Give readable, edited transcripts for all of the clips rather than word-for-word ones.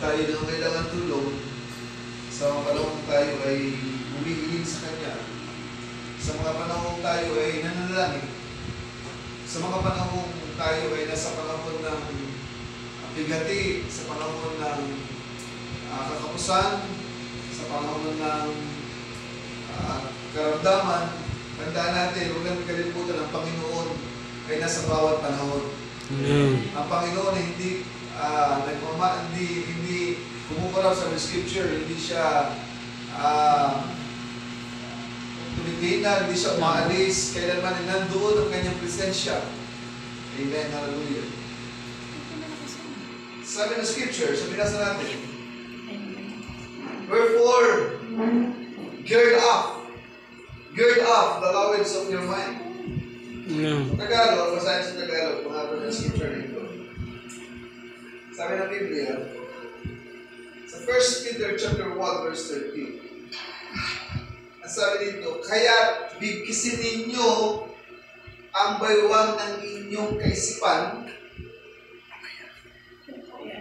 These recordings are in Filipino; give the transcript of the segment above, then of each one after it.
tayo nangangailangan tulong, sa mga panahon tayo ay umiiling sa Kanya, sa mga panahon tayo ay nananalangin, sa mga panahon tayo ay nasa panahon ng bigati, sa panahon ng kakapusan, sa panahon ng karamdaman. Tandaan natin, huwag natin kalimutan, ang Panginoon ay nasa bawat panahon. Ang Panginoon ay hindi kumukuraw sa Scripture, hindi siya tumitina, hindi siya umaalis, kailanman ay nandoon ang kanyang presensya. Amen, hallelujah. Sabi ng Scripture, sabi nasa natin, wherefore, gird up the loins of your mind. Tagalog, basahin sa Tagalog, mga ito ng Scripture nito. Sabi ng Biblia, sa 1 Peter chapter 1, verse 13, ang sabi dito, kaya bigkisin ninyo ang baywang ng inyong kaisipan.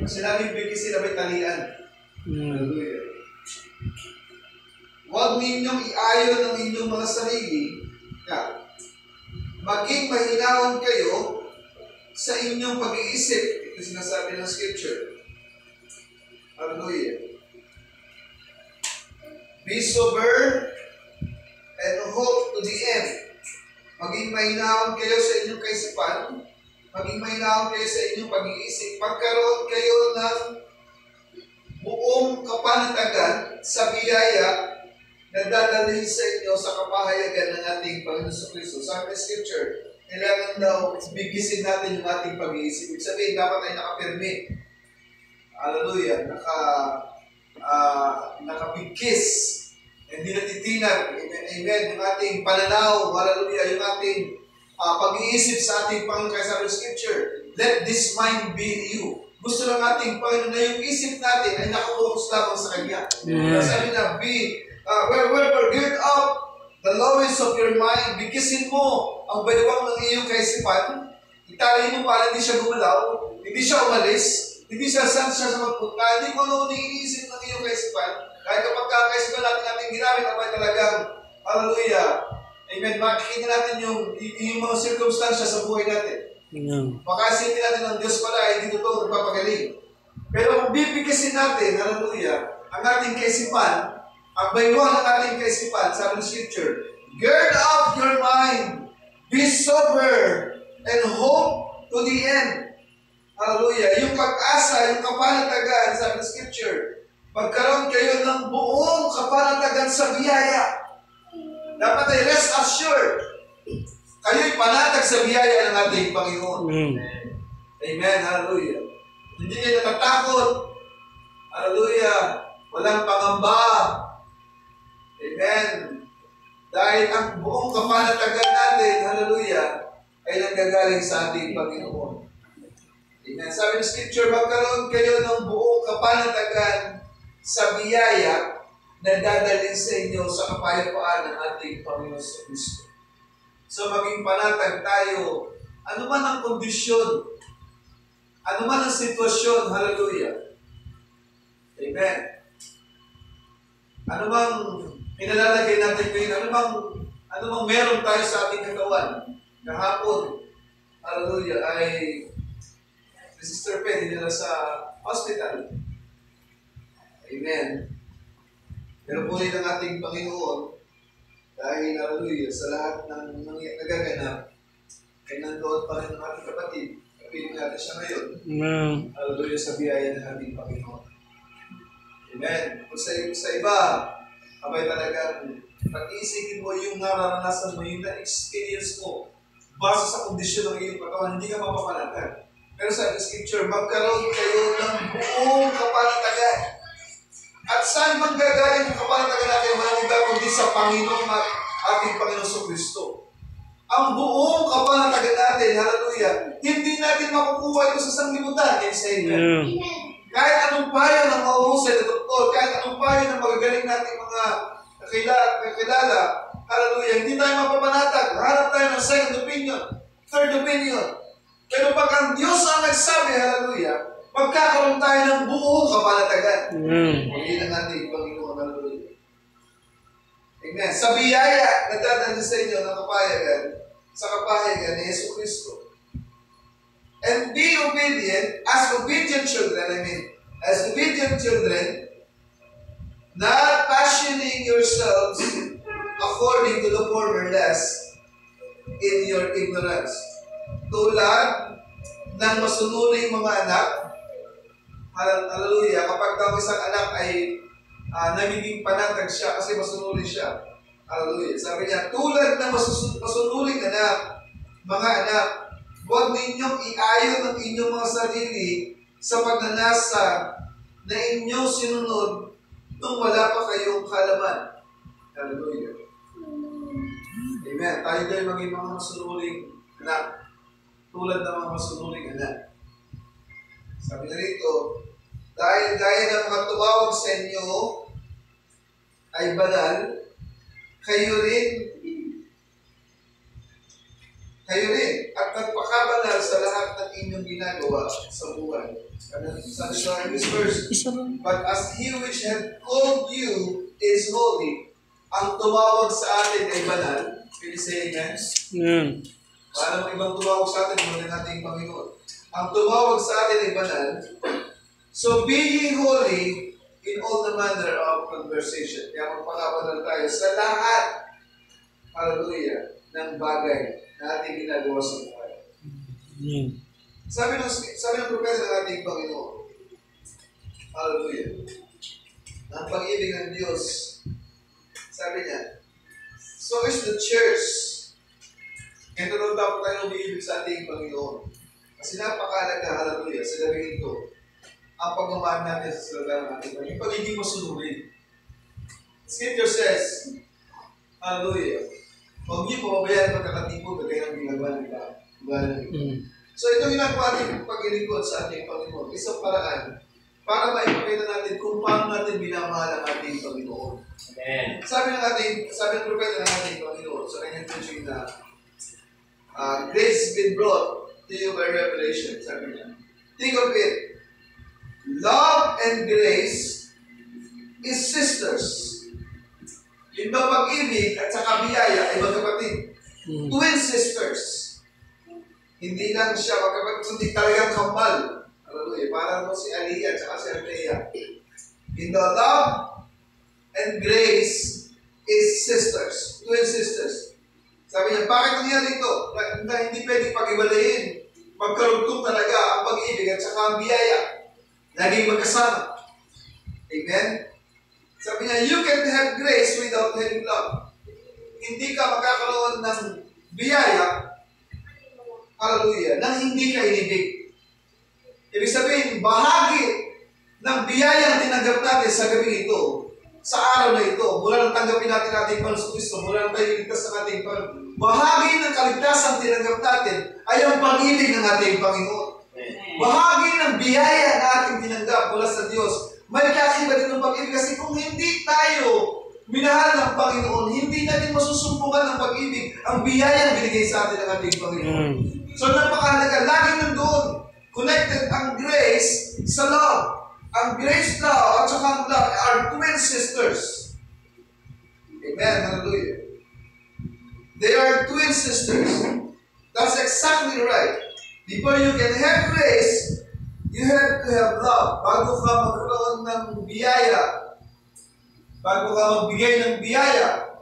Sinabing bigkisin na may talian. Hallelujah. Huwag ninyong iayon ang inyong mga sarili, maging mahinawan kayo sa inyong pag-iisip. Ito sinasabi ng Scripture. Hallelujah. Be sober and hope to the end. Maging mahinawan kayo sa inyong kaisipan, maging mahinawan kayo sa inyong pag-iisip, pagkaroon kayo ng buong kapanatagan sa biyaya na dadalhin sa inyo sa kapahayagan ng ating Panginoon sa Kristo. Sabi ng Scripture, kailangan daw bigisin natin yung ating pag-iisip. Ibig sabihin, dapat ay nakapirmi. Hallelujah. Nakabigkis. Hindi natitinag. Amen. Yung ating pananaw. Hallelujah. Yung ating pag-iisip sa ating Panginoon. Kaya sabi ng Scripture, let this mind be in you. Gusto lang ating Panginoon na yung isip natin ay nakapokus lamang sa Kanya. Sabi na, wherefore gird up the loins of your mind, bigisin mo ang baywang ng iyong kaisipan. Itali mo para hindi siya gumalaw, hindi siya umalis, hindi siya saan siya sa magpunta, hindi mo ano iniisip ng iyong kaisipan. Kahit kapag kakaisipan natin ating ginamit, abay talagang, hallelujah, amen, makikita natin yung mga circumstansya sa buhay natin. Makasipin natin ang Diyos pala, hindi totoo, nagpapagaling. Pero kung bibigisin natin, hallelujah, ang ating kaisipan, ang baywang ng ating kaisipan, sabi ng Scripture, gird up your mind, be sober, and hope to the end. Hallelujah. Yung pag-asa, yung kapanatagan, sabi ng Scripture, pagkaroon kayo ng buong kapanatagan sa biyaya. Dapat ay rest assured. Kayo'y panatag sa biyaya ng ating Panginoon. Amen. Hallelujah. Hindi kayo natatakot. Hallelujah. Walang pangamba. Amen. Dahil ang buong kapanatagan natin, hallelujah, ay nanggagaling sa ating Panginoon. Amen. Sabi ng Scripture, magkaroon kayo ng buong kapanatagan sa biyaya na dadalhin sa inyo sa kapayapaan ng ating Panginoon sa Kristo. So maging panatag tayo, ano man ang kondisyon, ano man ang sitwasyon, hallelujah. Amen. Ano bang inalalagay natin ngayon? Ano bang meron tayo sa ating katawan? Kahapon, hallelujah, ay si Sister Ped, dinala sa hospital. Amen. Pero po rin ang ating Panginoon, dahil, hallelujah, sa lahat ng nagaganap, ay nandoon pa rin ang ating kapatid. Kapiling natin siya ngayon. Hallelujah, sa biyaya ng ating Panginoon. Amen. Kung sa iba, abay talagang pag-iisipin mo yung nararanasan mo, yung na-experience mo, base sa kondisyon ng iyong katawan, hindi ka mapapanatag. Pero sa Scripture, magkaroon kayo ng buong kapanatagan. At saan man gagaling ang kapanatagan natin, walang iba kundi sa Panginoon at ating Panginoon sa Kristo. Ang buong kapanatagan natin, hallelujah, hindi natin makukuha ito sa sanglibutan. Can you say amen? Kahit anong payo ng mauhusay na doktor, kahit anong payo ng magagaling natin mga kakilala, hallelujah, hindi tayo mapapanatag. Hanap tayo ng second opinion, third opinion. Pero pag ang Diyos ang nagsabi, hallelujah, magkakaroon tayo ng buong kapanatagan. Mm. Yan ang ating Panginoon. Hallelujah. Amen. Sa biyaya na dadaan sa inyo ng kapayagan, sa kapayagan ni Yesu Cristo. And be obedient as obedient children, not fashioning yourselves according to the former lusts in your ignorance. Tulad ng masunuring mga anak, hallelujah, kapag daw isang anak ay nagiging panatag siya kasi masunurin siya. Hallelujah. Sabi niya, tulad ng masunuring anak, mga anak, huwag ninyong iayon ang inyong mga sarili sa pagnanasa na inyong sinunod nung wala pa kayong kalaman. Hallelujah. Amen. Tayo din maging mga masunuring anak. Tulad ng mga masunuring anak. Sabi na rito, dahil gaya ng mga tumawag sa inyo ay banal, kayo rin, at nagpakabanal sa lahat ng inyong ginagawa sa buhay. Sabi sa this verse, but as He which had called you is holy, ang tumawag sa atin ay banal. Can you say amen? Paano ang ibang tumawag sa atin, muna natin Panginoon. Ang tumawag sa atin ay banal. So be ye holy in all the manner of conversation. Kaya magpakabanal tayo sa lahat, hallelujah, ng bagay na ating ginagawa sa buhay. Sabi ng propeta ng ating Panginoon, hallelujah, ang pag-ibig ng Diyos, sabi niya, so is the church. Ito daw dapat tayo umiibig sa ating Panginoon. Kasi napakalaga, hallelujah, sa gabi ito, ang pagmamahal natin sa salita ng ating Panginoon, yung pagiging masunurin. Scripture says, hallelujah, huwag niyo pababayaan pagkakatipod na kayo ang ginagawa ng iba. So ito ginagawa natin paglilingkod sa ating Panginoon. Isang paraan para maipakita natin kung paano natin binamahal ang ating Panginoon. Amen. Sabi ng propeta ng ating Panginoon sa kanyang teaching na grace has been brought to you by revelation. Sabi niya, think of it. Love and grace is sisters. Yung pag-ibig at saka biyaya ay magkapatid. Twin sisters. Hindi lang siya magkapatid, kundi talagang kambal. Hallelujah. Parang si Aliyah at saka si Althea. In the love and grace is sisters. Twin sisters. Sabi niya, bakit nangyari ito? Na hindi pwedeng pag-iwalayin. Magkarugtong talaga ang pag-ibig at saka ang biyaya. Laging magkasama. Amen? Sabi niya, you can have grace without having love. Hindi ka magkakaroon ng biyaya, hallelujah, nang hindi ka inibig. Ibig sabihin, bahagi ng biyaya na tinanggap natin sa gabi ito, sa araw na ito, mula nang tanggapin natin ating Panginoon Kristo, mula nang tayo iligtas ng ating Panginoon, bahagi ng kaligtasan tinanggap natin ay ang pag-ibig ng ating Panginoon. Bahagi ng biyaya na ating tinanggap mula sa Diyos, may kakiba din ng pag-ibig kasi kung hindi tayo minahal ng Panginoon, hindi natin masusumpungan ng pag-ibig ang biyaya na binigay sa atin ng ating Panginoon. So napakahalaga, laging nandoon, connected ang grace sa love. Ang grace love at saka ang love are twin sisters. Amen. Hallelujah. They are twin sisters. That's exactly right. Before you can have grace, you have to have love. Bago ka magkaroon ng biyaya, bago ka magbigay ng biyaya,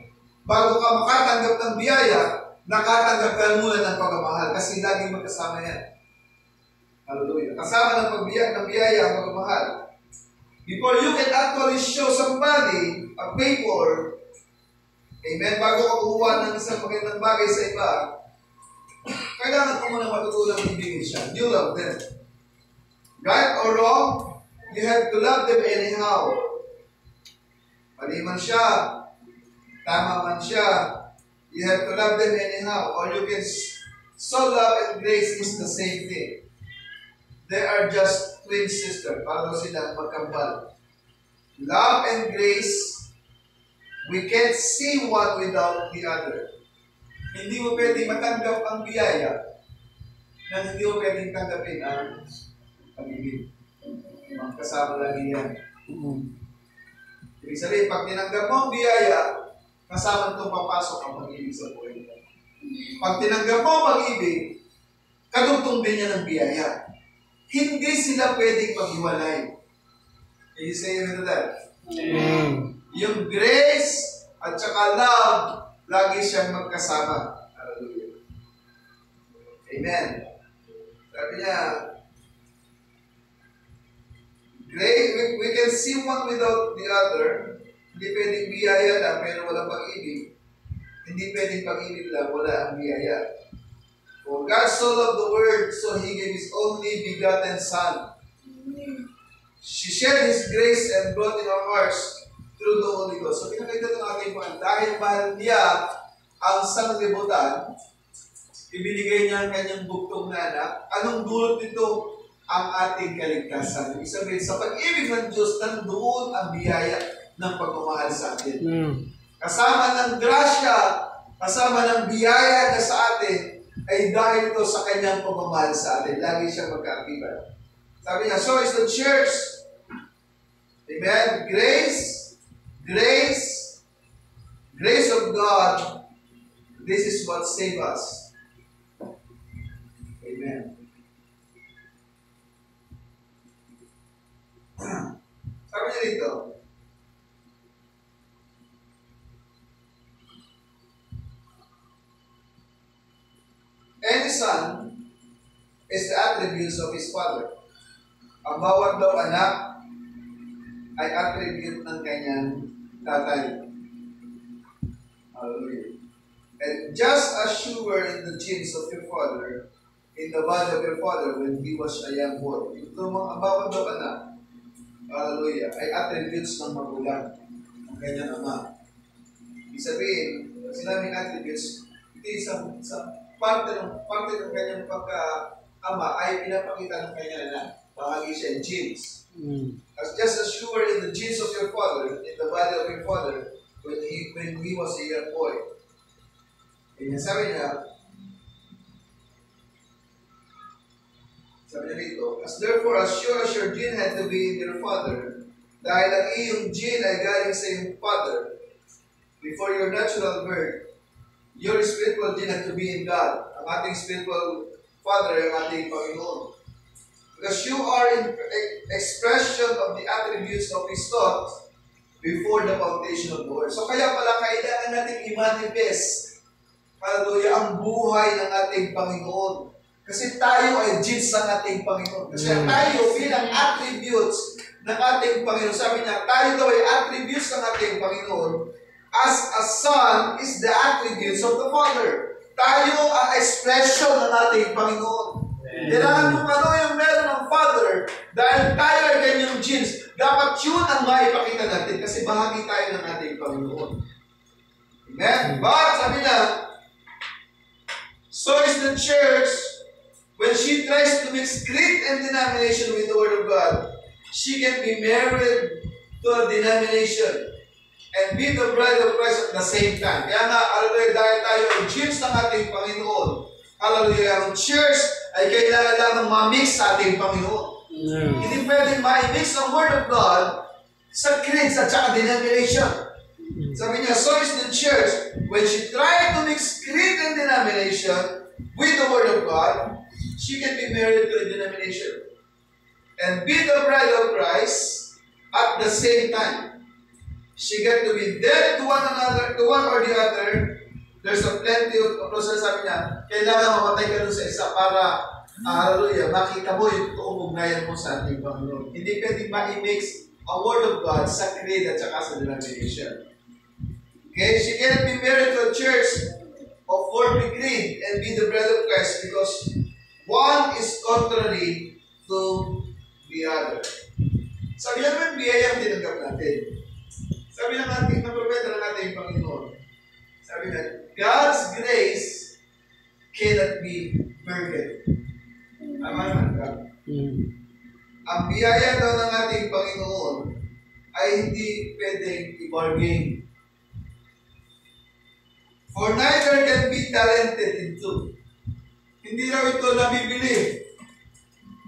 bago ka makatanggap ng biyaya, nakatanggap ka muna ng pagmamahal kasi laging magkasama yan. Hallelujah. Kasama ng biyaya ang pagmamahal. Before you can actually show somebody a favor, amen, bago ka kumuha ng isang magandang bagay sa iba, kailangan mo muna matutulong ibigin siya. You love them. Right or wrong, you have to love them anyhow. Mali man siya, tama man siya, you have to love them anyhow. Or you can, so love and grace is the same thing. They are just twin sisters. Para silang magkambal. Love and grace, we can't see one without the other. Hindi mo pwedeng matanggap ang biyaya nang hindi mo pwedeng tanggapin ang pag-ibig. magkasama lagi yan. Mm. Ibig sabihin, pag tinanggap mo ang biyaya, kasama itong papasok ang pag-ibig sa buhay mo. Pag tinanggap mo ang pag-ibig, kadugtong din niya ng biyaya. Hindi sila pwedeng maghiwalay. Can you say amen to that? Yung grace at saka love, lagi siyang magkasama. Hallelujah. Amen. Sabi niya, grace, we can see one without the other. Hindi pwedeng biyaya lang, pero walang pag-ibig. Hindi pwedeng pag-ibig lang, wala ang biyaya. For God so loved the world, so He gave His only begotten Son. She shared His grace and brought in our hearts through the Holy Ghost. So pinakita ng ating Panginoon, dahil mahal niya ang sanglibutan, ibinigay niya ang kanyang buktong na anak. Anong dulot nito? Ang ating kaligtasan. Ibig sabihin, sa pag-ibig ng Diyos, nandoon ang biyaya ng pagmamahal sa atin. Kasama ng grasya, kasama ng biyaya na sa atin, ay dahil ito sa kanyang pagmamahal sa atin. Lagi siyang magkaakibat. Sabi niya, so is the church. Amen? Grace of God, this is what saves us. Amen. Sabi niya dito, any son is the attributes of his father. Ang bawat daw anak ay attribute ng kanyang tatay. Hallelujah. And just as you were in the genes of your father, in the body of your father when he was a young boy. Ito ang bawat daw anak, hallelujah, ay attributes ng magulang ng kanyang ama. Ibig sabihin, sinabing attributes, ito isang parte ng kanyang pagka-ama ay pinapakita ng kanyang anak. Bahagi siya in genes. Just as you were in the genes of your father, in the body of your father, when he was a young boy. Kaya sabi niya dito, therefore, as sure as your gene had to be in your father, dahil ang iyong gene ay galing sa iyong father, before your natural birth, your spiritual gene had to be in God. Ang ating spiritual father ay ang ating Panginoon. Because you are in expression of the attributes of His thoughts before the foundation of the world. So kaya pala kailangan natin i-manifest, hallelujah, ang buhay ng ating Panginoon. Kasi tayo ay genes ng ating Panginoon. Kasi tayo bilang attributes ng ating Panginoon. Sabi niya, tayo daw ay attributes ng ating Panginoon as a son is the attributes of the Father. Tayo ang expression ng ating Panginoon. Kailangan kung ano yung meron ng Father, dahil tayo ay kanyang genes, dapat yun ang maipakita natin kasi bahagi tayo ng ating Panginoon. Amen? But, sabi na, so is the church, when she tries to mix creed and denomination with the Word of God, she can be married to a denomination and be the bride of Christ at the same time. Kaya nga, hallelujah, dahil tayo ang genes ng ating Panginoon, hallelujah, ang church ay kailangan lamang ma-mix sa ating Panginoon. Hindi pwedeng ma-mix ang Word of God sa creeds at saka denomination. Sabi niya, so is the church, when she tried to mix creed and denomination with the Word of God, she can be married to a denomination and be the bride of Christ at the same time. She got to be dead to one another, to one or the other. There's a plenty of process, sabi niya, kailangan mamatay ka doon sa isa para, hallelujah, makita mo yung totoong ugnayan mo sa ating Panginoon. Hindi pwedeng ma-mix ang Word of God sa creed at saka sa denomination. Okay? She cannot be married to a church of worldly creed and be the bride of Christ because one is contrary to the other. Sabi naman, biyaya ang tinanggap natin. Sabi ng ating propeta ng ating Panginoon, sabi na, God's grace cannot be burdened. Tama naman ka? Ang biyaya daw ng ating Panginoon ay hindi pwedeng i-bargain. For neither can be talented into. Hindi raw ito nabibili.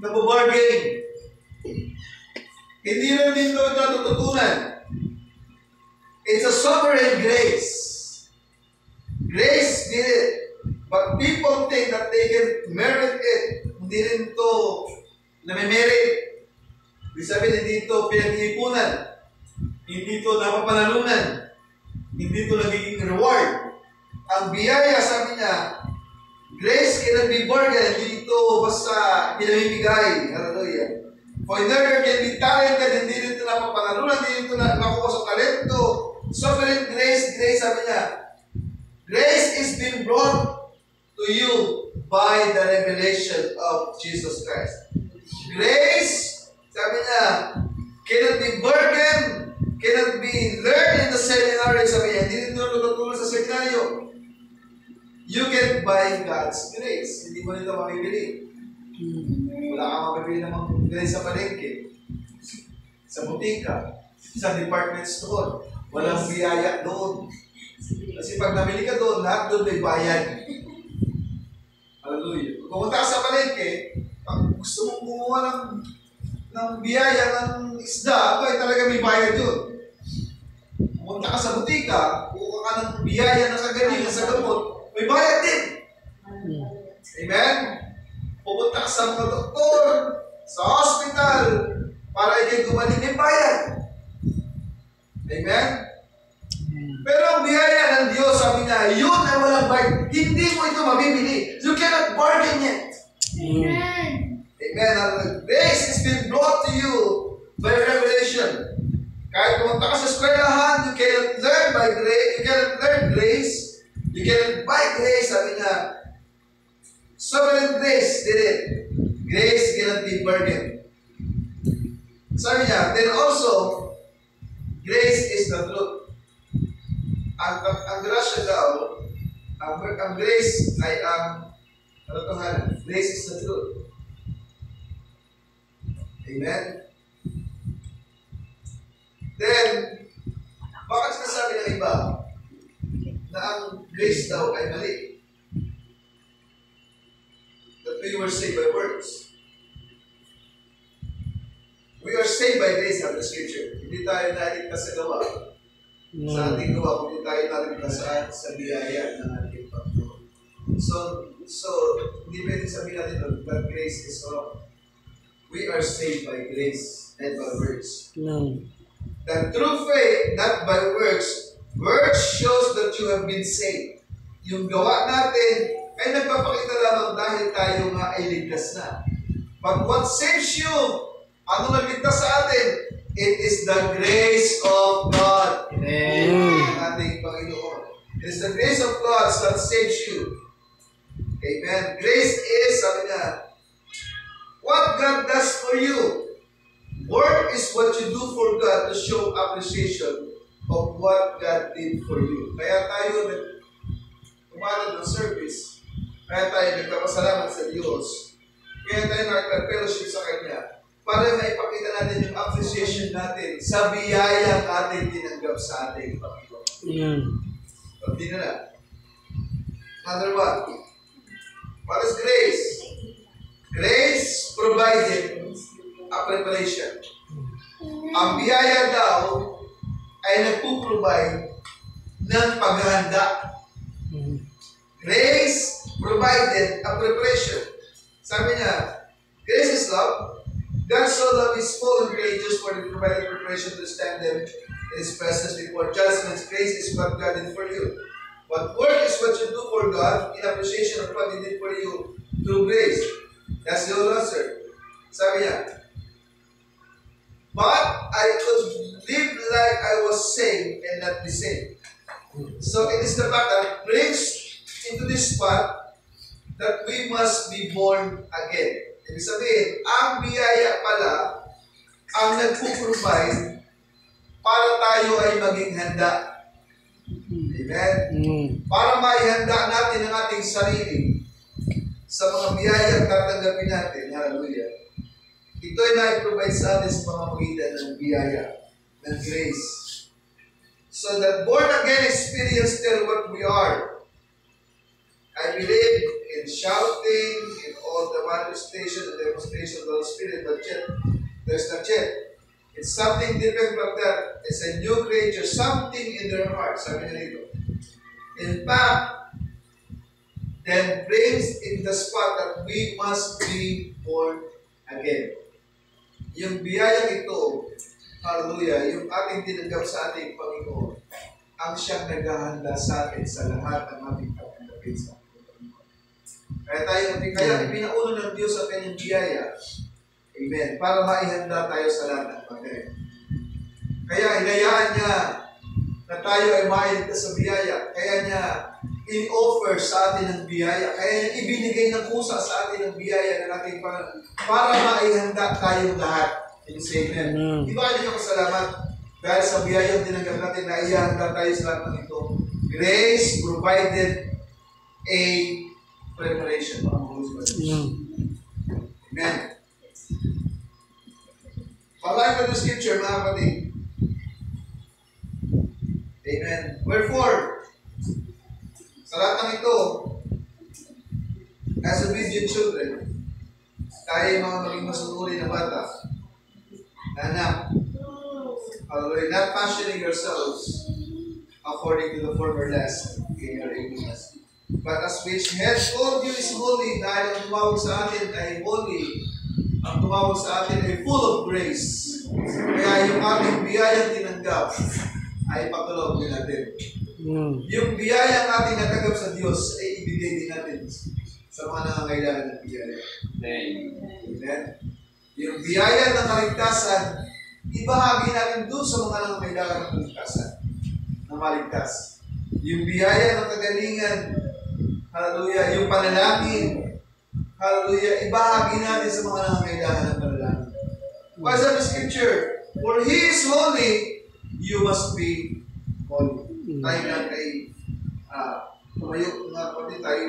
Nababargain. Hindi lang dito natututunan. It's a sovereign grace. Grace did it. But people think that they can merit it. Hindi rin ito nami-merit. Ibig sabihin, hindi ito pinag-iipunan. Hindi ito napapanalunan. Hindi ito nagiging reward. Ang biyaya, sabi niya, grace cannot be bargained. Hindi ito basta pinamimigay. Hallelujah. For neither can be talented. Hindi rin ito napapanalunan. Hindi rin ito nakuha sa talento. Sovereign grace, sabi niya, grace is being brought to you by the revelation of Jesus Christ. Grace, sabi niya, cannot be bargained, cannot be learned in the seminary. Sabi niya, hindi nito natutulong sa seminaryo. You can buy God's grace. Hindi mo nito mabibili. Wala kang mabibili ng grace sa palengke, sa butika, sa department store. Walang biyaya doon. Kasi pag nabili ka doon, lahat doon may bayad. Hallelujah. Kung pumunta ka sa palengke, pag gusto mong kumuha ng biyaya ng isda, ay talaga may bayad yun. Pumunta ka sa butika, kuha ka ng biyaya ng kagaling, sa gamot, may bayad din. Amen? Pupunta ka sa mga doktor, sa hospital, para ikay gumaling, may bayad. Amen? Pero ang biyaya ng Diyos, sabi niya, yun ay walang bayad. Hindi mo ito mabibili. You cannot bargain it. Amen. Amen. Grace is being brought to you by revelation. Kahit pumunta ka sa eskwelahan, you cannot learn by grace. You cannot learn grace. You cannot buy grace. Sabi niya, sovereign grace did it. Grace cannot be bargained. Sabi niya, then also, grace is the truth. Ang grasya daw, ang grace ay grace is the truth. Amen? Then, bakit sinasabi ng iba na ang grace daw ay mali? That we were saved by works. We are saved by grace of the Scripture. Hindi tayo naligtas sa gawa. Sa ating gawa, kung tayo naligtas sa biyaya ng ating Panginoon. So, hindi pwede sabihin natin that grace is wrong. We are saved by grace and by works. That through faith, not by works, works shows that you have been saved. Yung gawa natin ay nagpapakita lamang dahil tayo nga ay ligtas na. But what saves you? Ano nagligtas sa atin? It is the grace of God. Amen. Ating Panginoon. It is the grace of God that saves you. Amen. Grace is, sabi niya, what God does for you. Work is what you do for God to show appreciation of what God did for you. Kaya tayo tumalad ng service. Kaya tayo nagpapasalamat sa Diyos. Kaya tayo nagka-fellowship sa Kanya. Para maipakita natin yung appreciation natin sa biyaya natin tinanggap sa ating Panginoon. Pagdi na na. Another one. What is grace? Grace provided a preparation. Ang biyaya daw ay nagpo-provide ng paghahanda. Grace provided a preparation. Sabi niya, grace is love. God so loved His fallen creatures for the provided preparation to stand them in His presence before judgments. Grace is what God did for you. But work is what you do for God in appreciation of what He did for you through grace. That's the whole answer. Sabi niya, but I could live like I was saved and not be saved. So it is the fact that brings into this spot that we must be born again. Ibig sabihin, ang biyaya pala ang nagpo-provide para tayo ay maging handa. Amen? Para maihanda natin ang ating sarili sa mga biyayang tatanggapin natin. Hallelujah. Ito ay na-provide sa atin sa pamamagitan ng biyaya, ng grace. So that born again experience tell what we are. I believe in shouting, in all the manifestation and demonstration of the Holy Spirit, but yet, there's not yet. It's something different from that. It's a new creature, something in their heart. Sabi niya dito. In fact, then brings in the spot that we must be born again. Yung biyayang ito, hallelujah, yung ating tinanggap sa ating Panginoon, ang siyang naghahanda sa atin sa lahat ng ating pagkakapit sa Panginoon. Kaya ipinauno ng Diyos sa kanyang biyaya, amen, para maihanda tayo sa lahat ng bagay. Kaya hinayaan niya na tayo ay mailigtas sa biyaya. Kaya niya in-offer sa atin ng biyaya. Kaya niya ibinigay ng kusa sa atin ng biyaya ng ating Panginoon para maihanda tayong lahat. Amen. Di ba niyo kasalamat? Dahil sa biyayang tinanggap natin na ihanda tayo sa lahat ng ito. Grace provided a preparation. Amen. Palayan ka ng scripture, mga kapatid. Amen. Wherefore, sa lahat ng ito, as obedient children, tayo mga maging masusuri na bata, na anak, not fashioning yourselves according to the former lust in your ignorance. But as which has told you is holy, dahil ang tumawag sa atin ay holy, ang tumawag sa atin ay full of grace. Kaya yung ating biyayang tinanggap ay patuloy din natin. Yung biyayang ating natanggap sa Diyos ay ibigay din natin sa mga nangangailangan ng biyaya. Amen. Yung biyaya ng kaligtasan, ibahagi natin doon sa mga nangangailangan ng kaligtasan, na maligtas. Yung biyaya ng kagalingan, hallelujah, yung panalangin, hallelujah, ibahagi natin sa mga nangangailangan ng panalangin. Why is that the scripture? For He is holy, you must be holy. Tayo lang kay tumayo, mga kapatid, tayo